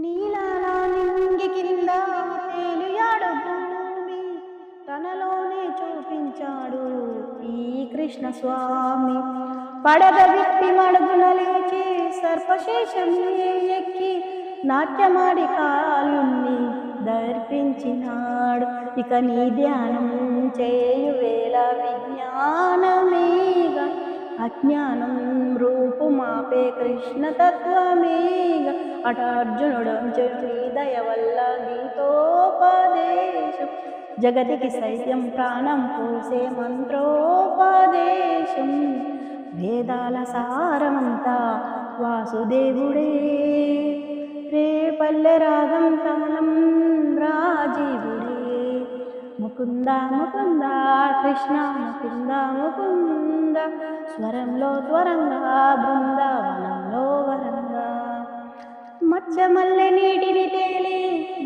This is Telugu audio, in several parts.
నీలాల నింగి కింద తేలియాడు భూమి తనలోనే చూపించాడు ఈ కృష్ణ స్వామి. పడగ విప్పి మడుగున లేచి సర్పశేషమే ఎక్కి నాట్యమాడి కాలుణ్ణి దర్పించినాడు. ఇక నీ ధ్యానం చేయు వేళ విజ్ఞానమేగా అజ్ఞానం రూపుమాపే కృష్ణ తత్వమేగా. అట అర్జునుడు నీ దయ వల్ల గీతోపదేశం జగతికి సైత్యం ప్రాణం పోసే మంత్రోపదేశం. వేదాల సారమంతా వాసుదేవుడే రేపల్లె రాగం తాళం రాజీవుడే. ముకుంద ముకుంద కృష్ణ ముకుంద ముకుంద స్వరంలో త్వరంగా బృందావనంలో వరంగా. మత్స్యమల్లె నీటిని తేలి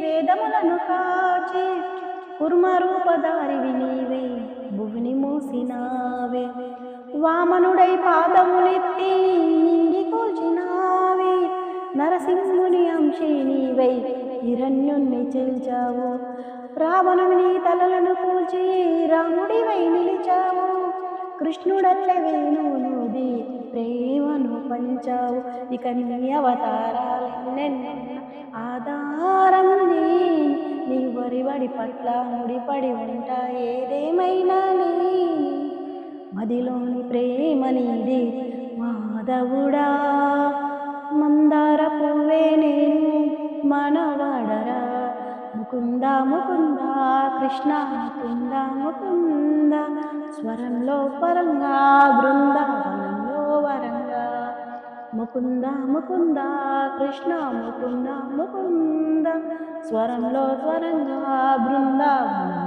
వేదములను కాచి కుర్మరూపధారివి నీవే భువిని మూసినావే. వామనుడై పాదములెత్తి నింగి కూల్చినావే. నరసింహుని అంశీ నీవై హిరణ్యుణ్ణి చెల్చావు. రావణుని తలలను కూల్చి రాముడివై నిలిచావు. కృష్ణుడల్లె వేణువునూది ప్రేమను పంచావు. ఇక నీ అవతారాలెన్నెన్న ఆధారం నీ వరివడి పట్ల ముడిపడి ఉంటా ఏదేమైనా నీ మదిలోని ప్రేమ నీది మాధవుడా. మందార పువ్వే నేను మనవడరా. ముకుంద ముకుంద కృష్ణ ముకుంద ముకుంద స్వరంలో పరంగా బృందావనంలో వరంగా. ముకుంద ముకుంద కృష్ణ ముకుంద ముకుంద స్వరంలో త్వరంగా బృందావనం